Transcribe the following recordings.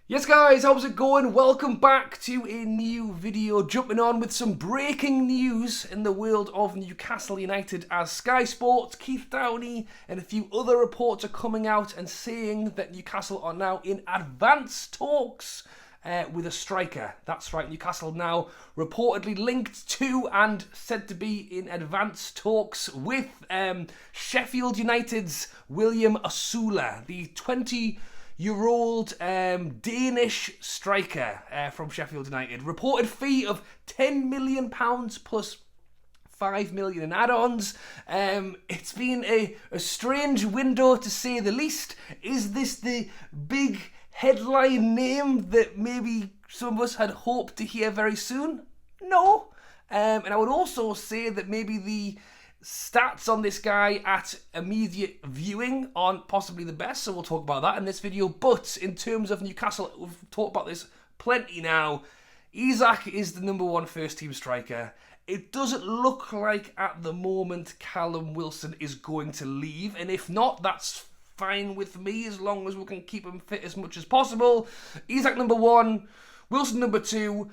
Yes guys, how's it going? Welcome back to a new video, jumping on with some breaking news in the world of Newcastle United as Sky Sports, Keith Downey and a few other reports are coming out and saying that Newcastle are now in advanced talks with a striker. That's right, Newcastle now reportedly linked to and said to be in advanced talks with Sheffield United's William Osula, the 20-year-old Danish striker from Sheffield United. Reported fee of £10 million plus £5 million in add-ons. It's been a strange window to say the least. Is this the big headline name that maybe some of us had hoped to hear very soon? No. And I would also say that maybe the stats on this guy at immediate viewing aren't possibly the best, so we'll talk about that in this video. But in terms of Newcastle, we've talked about this plenty now. Isak is the number one first team striker. It doesn't look like at the moment Callum Wilson is going to leave, and if not, that's fine with me as long as we can keep him fit as much as possible. Isak number one, Wilson number two.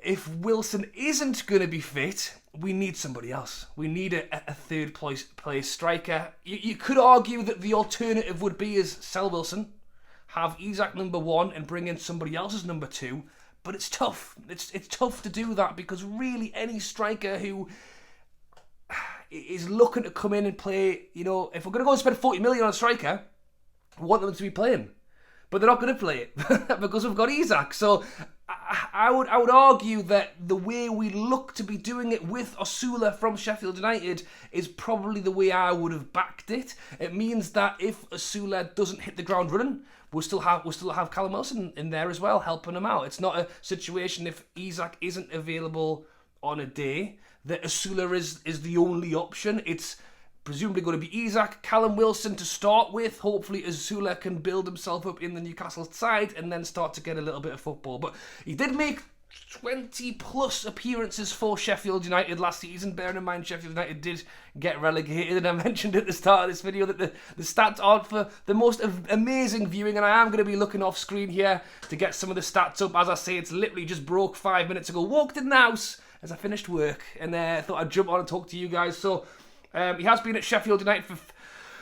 If Wilson isn't going to be fit, we need somebody else. We need a third place striker. You could argue that the alternative would be is sell Wilson, have Isak number one and bring in somebody else as number two. But it's tough. It's tough to do that because really any striker who is looking to come in and play, if we're going to go and spend 40 million on a striker, we want them to be playing. But they're not going to play it because we've got Isak. So I would argue that the way we look to be doing it with Osula from Sheffield United is probably the way I would have backed it. It means that if Osula doesn't hit the ground running, we'll still have Callum Wilson in there as well, helping him out. It's not a situation if Isak isn't available on a day that Osula is the only option. It's presumably going to be Isak, Callum Wilson to start with. Hopefully Osula can build himself up in the Newcastle side and then start to get a little bit of football. But he did make 20 plus appearances for Sheffield United last season. Bearing in mind Sheffield United did get relegated, and I mentioned at the start of this video that the stats aren't for the most amazing viewing, and I am going to be looking off screen here to get some of the stats up. As I say, it's literally just broke 5 minutes ago. Walked in the house as I finished work and thought I'd jump on and talk to you guys. So he has been at Sheffield United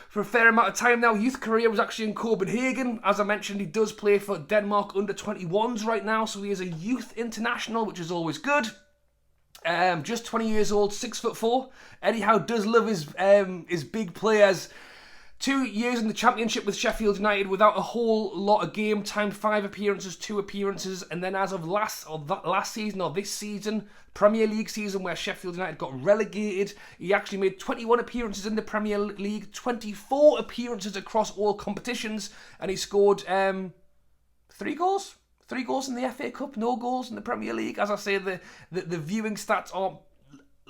for a fair amount of time now. Youth career was actually in Copenhagen. As I mentioned, he does play for Denmark under 21s right now, so he is a youth international, which is always good. Just 20 years old, 6'4". Eddie Howe does love his big players. 2 years in the Championship with Sheffield United without a whole lot of game time. 5 appearances, 2 appearances, and then as of this season, Premier League season where Sheffield United got relegated, he actually made 21 appearances in the Premier League, 24 appearances across all competitions, and he scored 3 goals. 3 goals in the FA Cup, no goals in the Premier League. As I say, the viewing stats are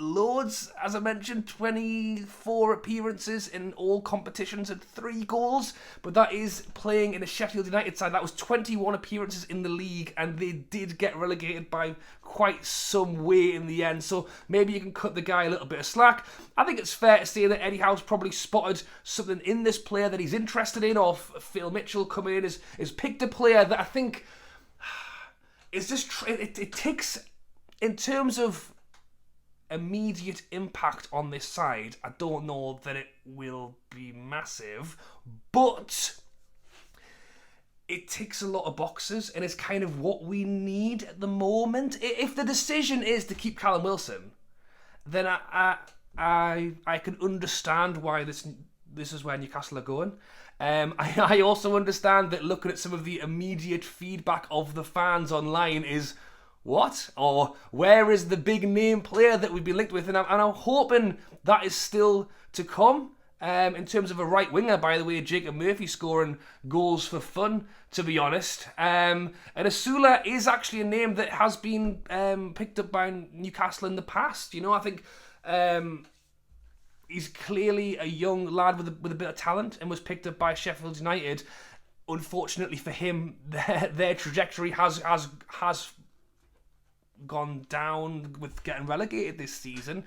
loads. As I mentioned, 24 appearances in all competitions and 3 goals, but that is playing in a Sheffield United side. That was 21 appearances in the league, and they did get relegated by quite some way in the end, so maybe you can cut the guy a little bit of slack. I think it's fair to say that Eddie Howe's probably spotted something in this player that he's interested in, or Phil Mitchell coming in has picked a player that I think is just it ticks in terms of immediate impact on this side. I don't know that it will be massive, but it ticks a lot of boxes and it's kind of what we need at the moment. If the decision is to keep Callum Wilson, then I can understand why this is where Newcastle are going. I also understand that looking at some of the immediate feedback of the fans online is, what? Or where is the big name player that we've been linked with? And I'm hoping that is still to come. In terms of a right winger, by the way, Jacob Murphy scoring goals for fun, to be honest. And Osula is actually a name that has been picked up by Newcastle in the past. I think he's clearly a young lad with a bit of talent and was picked up by Sheffield United. Unfortunately for him, their trajectory has gone down with getting relegated this season.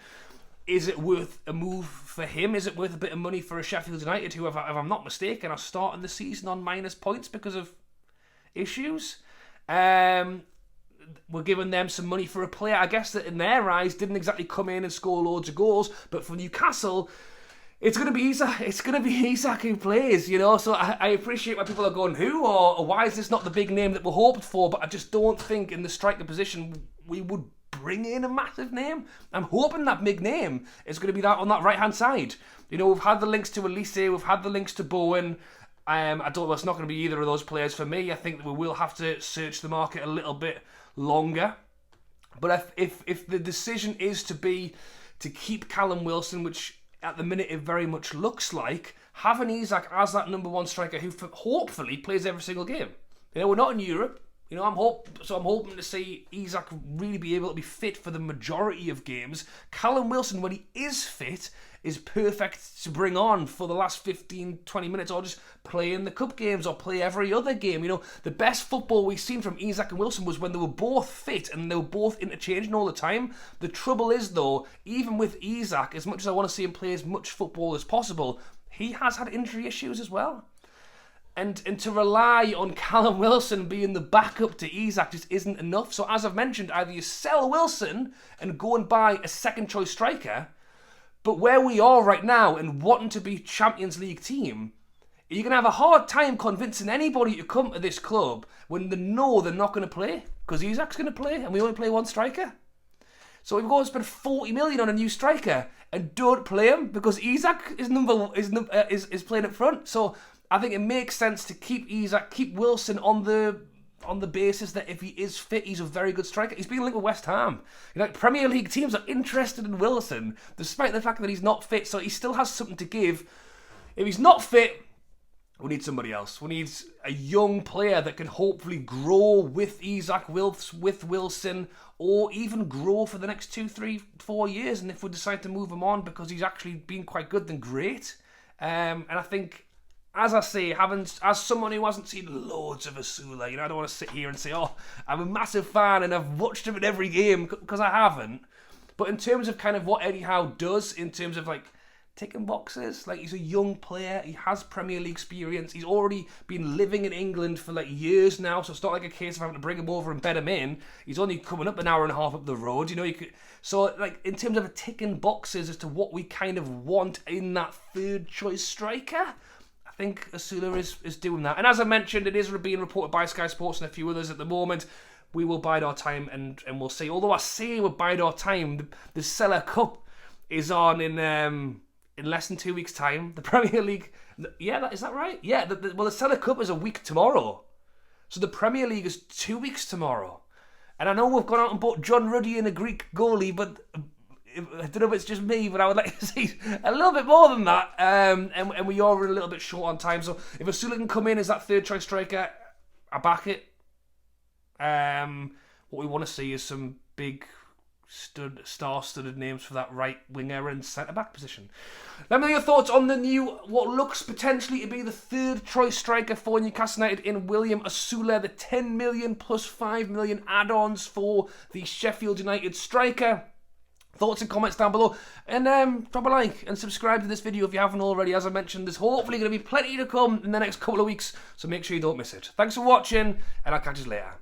Is it worth a move for him? Is it worth a bit of money for a Sheffield United who, if I'm not mistaken, are starting the season on minus points because of issues. We're giving them some money for a player, I guess, that in their eyes didn't exactly come in and score loads of goals, but for Newcastle, it's going to be Isak who plays, you know. So I appreciate why people are going, who, or why is this not the big name that we hoped for? But I just don't think in the striker position we would bring in a massive name. I'm hoping that big name is going to be that on that right-hand side. You know, we've had the links to Elise, we've had the links to Bowen. I don't know, it's not going to be either of those players for me. I think that we will have to search the market a little bit longer. But if the decision is to keep Callum Wilson, which at the minute it very much looks like, having Isak as that number one striker who hopefully plays every single game. You know, we're not in Europe. You know, I'm hoping to see Isak really be able to be fit for the majority of games. Callum Wilson, when he is fit, is perfect to bring on for the last 15, 20 minutes, or just play in the cup games or play every other game. You know, the best football we've seen from Isak and Wilson was when they were both fit and they were both interchanging all the time. The trouble is, though, even with Isak, as much as I want to see him play as much football as possible, he has had injury issues as well. And to rely on Callum Wilson being the backup to Isak just isn't enough. So as I've mentioned, either you sell Wilson and go and buy a second choice striker, but where we are right now and wanting to be Champions League team, you're going to have a hard time convincing anybody to come to this club when they know they're not going to play, because Isak's going to play and we only play one striker. So we've got to spend 40 million on a new striker and don't play him because Isak is playing up front. So I think it makes sense to keep Isak, keep Wilson on the basis that if he is fit, he's a very good striker. He's been linked with West Ham. You know, Premier League teams are interested in Wilson, despite the fact that he's not fit. So he still has something to give. If he's not fit, we need somebody else. We need a young player that can hopefully grow with Isak, with Wilson, or even grow for the next 2, 3, 4 years. And if we decide to move him on because he's actually been quite good, then great. And I think, as I say, as someone who hasn't seen loads of Osula, you know, I don't want to sit here and say, oh, I'm a massive fan and I've watched him in every game, because I haven't. But in terms of kind of what Eddie Howe does, in terms of like ticking boxes, like he's a young player, he has Premier League experience, he's already been living in England for like years now, so it's not like a case of having to bring him over and bed him in. He's only coming up an hour and a half up the road, you know. So like in terms of ticking boxes as to what we kind of want in that third choice striker, I think Osula is doing that. And as I mentioned, it is being reported by Sky Sports and a few others at the moment. We will bide our time and we'll see. Although I say we'll bide our time, the Seller Cup is on in less than 2 weeks' time. The Premier League, yeah, is that right? Yeah, the Seller Cup is a week tomorrow. So the Premier League is 2 weeks tomorrow. And I know we've gone out and bought John Ruddy and a Greek goalie, but I don't know if it's just me, but I would like to see a little bit more than that. And we are a little bit short on time. So if Osula can come in as that third choice striker, I back it. What we want to see is some big star-studded names for that right winger and centre-back position. Let me know your thoughts on the new, what looks potentially to be the third choice striker for Newcastle United in William Osula, the 10 million plus 5 million add-ons for the Sheffield United striker. Thoughts and comments down below, and drop a like and subscribe to this video if you haven't already. As I mentioned, there's hopefully going to be plenty to come in the next couple of weeks, so make sure you don't miss it. Thanks for watching, and I'll catch you later.